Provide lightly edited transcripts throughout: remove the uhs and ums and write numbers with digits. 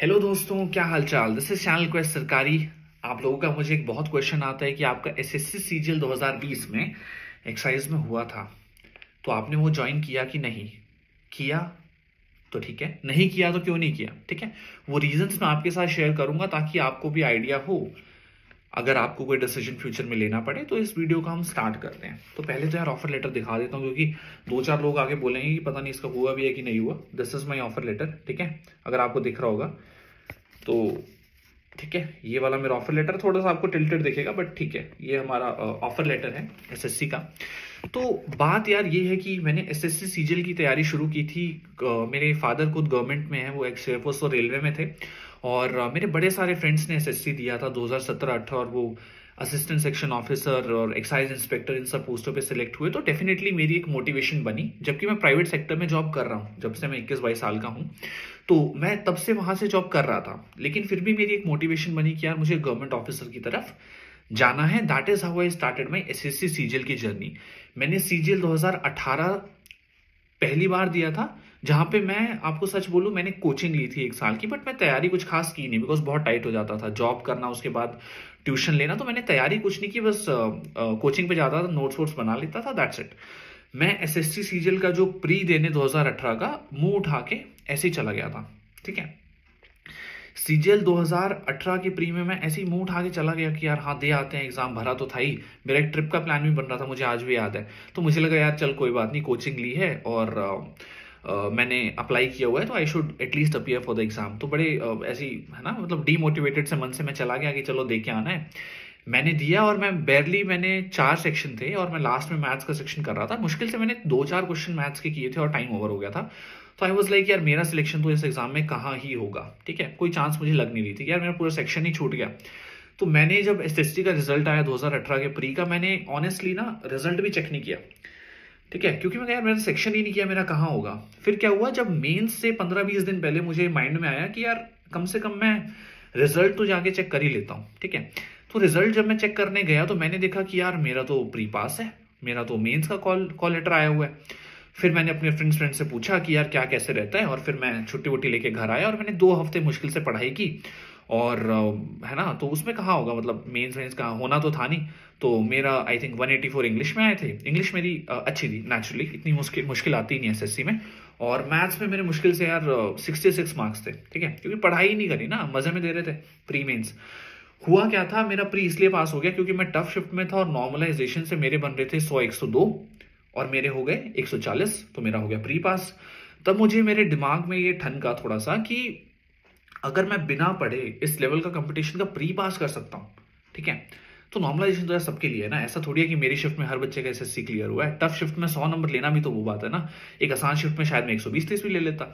Hello दोस्तों, क्या हाल चाल। दिस इज चैनल क्वेस्ट सरकारी। आप लोगों का मुझे एक बहुत क्वेश्चन आता है कि आपका एसएससी सीजीएल 2020 में एक्साइज में हुआ था, तो आपने वो ज्वाइन किया कि नहीं किया। तो ठीक है, नहीं किया तो क्यों नहीं किया, ठीक है। वो रीजंस मैं आपके साथ शेयर करूंगा ताकि आपको भी आइडिया हो। अगर आपको कोई डिसीजन फ्यूचर में लेना पड़े तो इस वीडियो का हम स्टार्ट करते हैं। तो पहले तो यार ऑफर लेटर दिखा देता हूँ, क्योंकि दो चार लोग आगे बोलेंगे कि पता नहीं इसका हुआ भी है कि नहीं हुआ। This is my offer letter, ठीक है। अगर आपको दिख रहा होगा तो ठीक है, ये वाला मेरा ऑफर लेटर थोड़ा सा आपको टिल्टेड दिखेगा, बट ठीक है, ये हमारा ऑफर लेटर है एसएससी का। तो बात यार ये है कि मैंने एसएससी सीजीएल की तैयारी शुरू की थी। मेरे फादर खुद गवर्नमेंट में है, वो एक्स एयरफोर्स और रेलवे में थे। और मेरे बड़े सारे फ्रेंड्स ने एसएससी दिया था 2017-18, और वो असिस्टेंट सेक्शन ऑफिसर और एक्साइज इंस्पेक्टर इन सब पोस्टों पे सिलेक्ट हुए। तो डेफिनेटली मेरी एक मोटिवेशन बनी, जबकि मैं प्राइवेट सेक्टर में जॉब कर रहा हूँ जब से मैं 21-22 साल का हूँ। तो मैं तब से वहां से जॉब कर रहा था, लेकिन फिर भी मेरी एक मोटिवेशन बनी कि यार मुझे गवर्नमेंट ऑफिसर की तरफ जाना है। That is how I started my SSC CGL की जर्नी। मैंने सीजीएल 2018 पहली बार दिया था, जहां पे मैं आपको सच बोलूं, मैंने कोचिंग ली थी 1 साल की, बट मैं तैयारी कुछ खास की नहीं, बिकॉज बहुत टाइट हो जाता था जॉब करना, उसके बाद ट्यूशन लेना। तो मैंने तैयारी कुछ नहीं की, बस कोचिंग पे जाता था, नोट्स वोट्स बना लेता था, दैट्स इट। मैं एसएससी सीजीएल का जो प्री देने 2018 का मुंह उठा के ऐसे ही चला गया था, ठीक है। सीजीएल 2018 की प्री में मैं ऐसे ही मुंह उठा के चला गया कि यार हाँ दे आते हैं एग्जाम, भरा तो था ही। मेरा एक ट्रिप का प्लान भी बन रहा था, मुझे आज भी याद है। तो मुझे लगा यार चल कोई बात नहीं, कोचिंग ली है और मैंने अप्लाई किया हुआ है, तो I should at least appear for the exam. तो बड़े ऐसी है ना, मतलब डीमोटिवेटेड से मन से मैं चला गया कि चलो दे के आना है। मैंने दिया और मैंने 4 सेक्शन थे और मैं लास्ट में मैथ्स का सेक्शन कर रहा था। मुश्किल से मैंने 2-4 क्वेश्चन मैथ्स के किए थे और टाइम ओवर हो गया था। तो आई वाज लाइक यार मेरा सिलेक्शन तो इस एग्जाम में कहाँ ही होगा, ठीक है। कोई चांस मुझे लग नहीं रही थी, यार मेरा पूरा सेक्शन ही छूट गया। तो मैंने जब एसएससी का रिजल्ट आया 2018 के प्री का, मैंने ऑनेस्टली ना रिजल्ट भी चेक नहीं किया, ठीक है, क्योंकि मैं यार मैंने सेक्शन ही नहीं किया, मेरा कहाँ होगा। फिर क्या हुआ, जब मेंस से 15-20 दिन पहले मुझे माइंड में आया कि यार कम से कम मैं रिजल्ट तो जाके चेक कर ही लेता हूँ, ठीक है। तो रिजल्ट जब मैं चेक करने गया तो मैंने देखा कि यार मेरा तो प्री पास है, मेरा तो मेंस का कॉल लेटर आया हुआ है। फिर मैंने अपने फ्रेंड से पूछा कि यार क्या कैसे रहता है, और फिर मैं छुट्टी वुट्टी लेके घर आया और मैंने 2 हफ्ते मुश्किल से पढ़ाई की। और है ना, तो उसमें कहाँ होगा, मतलब मेंस वेंस कहाँ होना तो था नहीं। तो मेरा आई थिंक 184 इंग्लिश में आए थे। इंग्लिश मेरी अच्छी थी नेचुरली, इतनी मुश्किल आती नहीं एसएससी में। और मैथ्स में मेरे मुश्किल से यार 66 मार्क्स थे, ठीक है, क्योंकि पढ़ाई ही नहीं करी ना, मजे में दे रहे थे प्री मेंस। हुआ क्या था, मेरा प्री इसलिए पास हो गया क्योंकि मैं टफ शिफ्ट में था और नॉर्मलाइजेशन से मेरे बन रहे थे 100-102 और मेरे हो गए 140, तो मेरा हो गया प्री पास। तब मुझे मेरे दिमाग में ये ठनका थोड़ा सा कि अगर मैं बिना पढ़े इस लेवल का कंपटीशन का प्री पास कर सकता हूँ, ठीक है। तो नॉर्मलाइजेशन तो सबके लिए है ना, ऐसा थोड़ी है कि मेरी शिफ्ट में हर बच्चे का एसएससी क्लियर हुआ है। टफ शिफ्ट में 100 नंबर लेना भी तो वो बात है ना, एक आसान शिफ्ट में शायद मैं 120-130 भी ले लेता।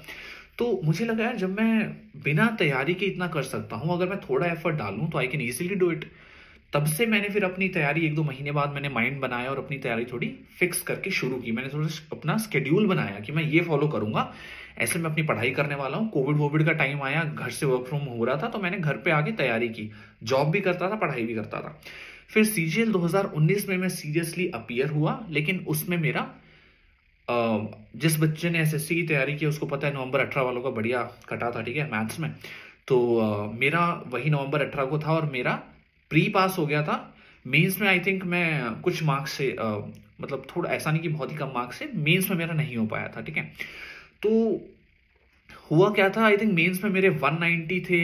तो मुझे लगा यार जब मैं बिना तैयारी के इतना कर सकता हूँ, अगर मैं थोड़ा एफर्ट डालूं तो I can easily do it. तब से मैंने फिर अपनी तैयारी 1-2 महीने बाद मैंने माइंड बनाया और अपनी तैयारी थोड़ी फिक्स करके शुरू की। मैंने थोड़ा अपना स्केड्यूल बनाया कि मैं ये फॉलो करूंगा, ऐसे मैं अपनी पढ़ाई करने वाला हूँ। कोविड का टाइम आया, घर से वर्क फ्रॉम हो रहा था, तो मैंने घर पे आके तैयारी की, जॉब भी करता था, पढ़ाई भी करता था। फिर सीजीएल 2019 में मैं सीरियसली अपीयर हुआ, लेकिन उसमें मेरा जिस बच्चे ने एसएससी की तैयारी की उसको पता है नवंबर 18 वालों का बढ़िया कटा था, ठीक है, मैथ्स में। तो मेरा वही नवंबर 18 को था और मेरा प्री पास हो गया था। मेंस में आई थिंक मैं कुछ मार्क्स से मतलब थोड़ा ऐसा नहीं कि बहुत ही कम मार्क्स से, मेंस में मेरा नहीं हो पाया था, ठीक है। तो हुआ क्या था, आई थिंक मेंस में मेरे 190 थे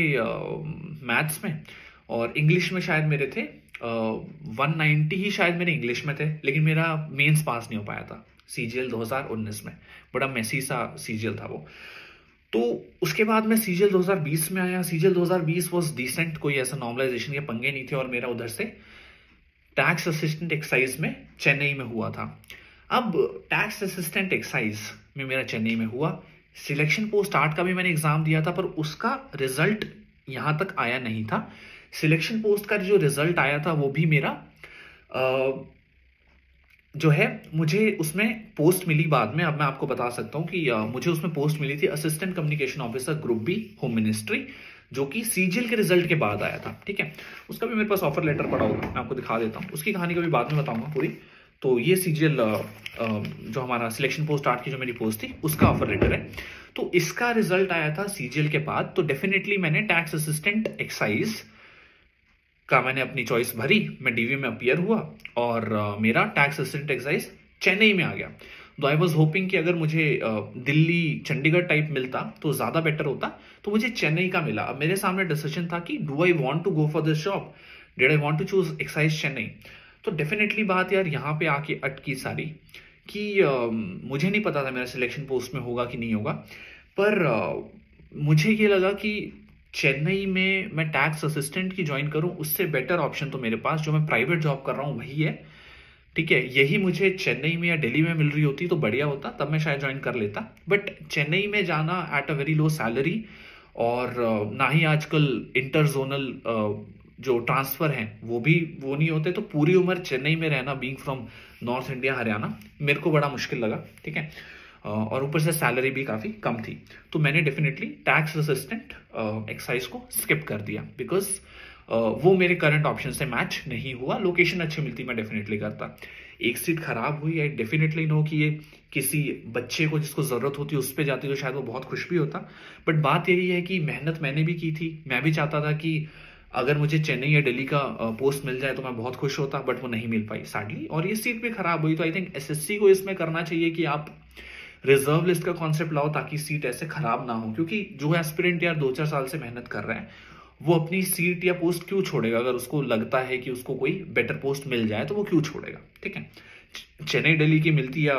मैथ्स में, और इंग्लिश में शायद मेरे थे 190 ही शायद मेरे इंग्लिश में थे, लेकिन मेरा मेंस पास नहीं हो पाया था सीजीएल 2019 में। बड़ा मेसी सा सीजीएल था वो। तो उसके बाद मैं सीजीएल 2020 में आया। सीजीएल 2020 वाज डिसेंट, कोई ऐसा नॉर्मलाइजेशन के पंगे नहीं थे, और मेरा उधर से टैक्स असिस्टेंट एक्साइज में चेन्नई में हुआ था। अब टैक्स असिस्टेंट एक्साइज में मेरा चेन्नई में हुआ। सिलेक्शन पोस्ट 8 का भी मैंने एग्जाम दिया था, पर उसका रिजल्ट यहां तक आया नहीं था। सिलेक्शन पोस्ट का जो रिजल्ट आया था वो भी मेरा जो है, मुझे उसमें पोस्ट मिली बाद में। अब मैं आपको बता सकता हूँ कि मुझे उसमें पोस्ट मिली थी assistant communication officer group B, home ministry, जो कि सीजीएल के रिजल्ट के बाद आया था, ठीक है। उसका भी मेरे पास ऑफर लेटर पड़ा होगा, मैं आपको दिखा देता हूँ, उसकी कहानी का भी बाद में बताऊंगा पूरी। तो ये सीजीएल जो हमारा सिलेक्शन पोस्ट 8 की जो मेरी पोस्ट थी उसका ऑफर लेटर है। तो इसका रिजल्ट आया था सीजीएल के बाद। तो डेफिनेटली मैंने टैक्स असिस्टेंट एक्साइज का मैंने अपनी चॉइस भरी, मैं डीवी में अपीयर हुआ और मेरा टैक्स असिस्टेंट एक्साइज चेन्नई में आ गया। तो आई वॉज होपिंग कि अगर मुझे दिल्ली चंडीगढ़ टाइप मिलता तो ज्यादा बेटर होता, तो मुझे चेन्नई का मिला। अब मेरे सामने डिसीजन था कि do I want to go for this job, did I want to choose excise Chennai. तो डेफिनेटली बात यार यहाँ पे आके अटकी सारी कि मुझे नहीं पता था मेरा सिलेक्शन पोस्ट में होगा कि नहीं होगा, पर मुझे ये लगा कि चेन्नई में मैं टैक्स असिस्टेंट की ज्वाइन करूं, उससे बेटर ऑप्शन तो मेरे पास जो मैं प्राइवेट जॉब कर रहा हूं वही है। ठीक है, यही मुझे चेन्नई में या दिल्ली में मिल रही होती तो बढ़िया होता, तब मैं शायद ज्वाइन कर लेता। बट चेन्नई में जाना at a very low salary, और ना ही आजकल इंटर जोनल जो ट्रांसफर हैं वो नहीं होते, तो पूरी उम्र चेन्नई में रहना, being from north India Haryana, मेरे को बड़ा मुश्किल लगा। ठीक है, और ऊपर से सैलरी भी काफी कम थी। तो मैंने डेफिनेटली टैक्स असिस्टेंट एक्साइज को स्किप कर दिया, बिकॉज वो मेरे करंट ऑप्शन से मैच नहीं हुआ। लोकेशन अच्छी मिलती मैं डेफिनेटली करता। एक सीट खराब हुई, आई डेफिनेटली नो कि ये किसी बच्चे को जिसको जरूरत होती उस पर जाती तो शायद वो बहुत खुश भी होता। बट बात यही है कि मेहनत मैंने भी की थी, मैं भी चाहता था कि अगर मुझे चेन्नई या दिल्ली का पोस्ट मिल जाए तो मैं बहुत खुश होता, बट वो नहीं मिल पाई सैडली, और ये सीट भी खराब हुई। तो आई थिंक एसएससी को इसमें करना चाहिए कि आप रिजर्व लिस्ट का कॉन्सेप्ट लाओ, ताकि सीट ऐसे खराब ना हो। क्योंकि जो एस्पिरेंट यार 2-4 साल से मेहनत कर रहा है, वो अपनी सीट या पोस्ट क्यों छोड़ेगा? अगर उसको लगता है कि उसको कोई बेटर पोस्ट मिल जाए तो वो क्यों छोड़ेगा? ठीक है, चेन्नई दिल्ली की मिलती या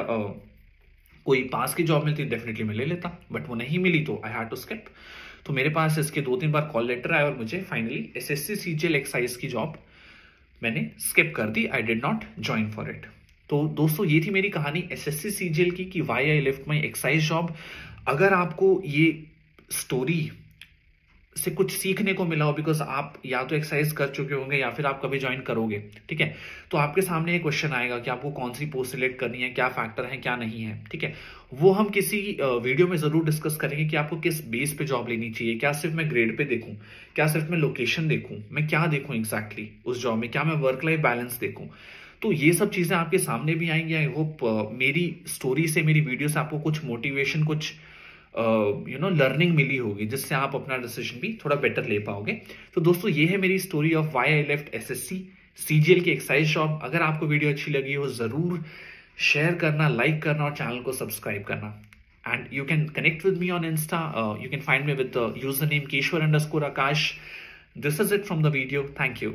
कोई पास की जॉब मिलती डेफिनेटली मैं ले लेता, बट वो नहीं मिली तो आई हैड टू स्किप। तो मेरे पास इसके 2-3 बार कॉल लेटर आया और मुझे फाइनली एसएससी सीजीएल एक्साइज की जॉब मैंने स्किप कर दी। I did not join for it. तो दोस्तों ये थी मेरी कहानी एसएससी सीजीएल की कि why I left my excise job. अगर आपको ये स्टोरी से कुछ सीखने को मिला हो, बिकॉज आप या तो एक्सरसाइज कर चुके होंगे या फिर आप कभी ज्वाइन करोगे, ठीक है, तो आपके सामने एक क्वेश्चन आएगा कि आपको कौन सी पोस्ट सिलेक्ट करनी है, क्या फैक्टर है क्या नहीं है। ठीक है, वो हम किसी वीडियो में जरूर डिस्कस करेंगे कि आपको किस बेस पे जॉब लेनी चाहिए। क्या सिर्फ मैं ग्रेड पे देखूं, क्या सिर्फ मैं लोकेशन देखूं, मैं क्या देखूं एग्जैक्टली उस जॉब में, क्या मैं वर्क लाइफ बैलेंस देखूं। तो ये सब चीजें आपके सामने भी आएंगी। आई होप मेरी स्टोरी से, मेरी वीडियो से आपको कुछ मोटिवेशन, कुछ लर्निंग मिली होगी, जिससे आप अपना डिसीजन भी थोड़ा बेटर ले पाओगे। तो दोस्तों ये है मेरी story of why I left SSC CGL की एक्साइज जॉब। अगर आपको वीडियो अच्छी लगी हो जरूर शेयर करना, लाइक करना और चैनल को सब्सक्राइब करना। And you can connect with me on Insta, you can find me with the user name Keshwar_Akash। This is it from the video. Thank you.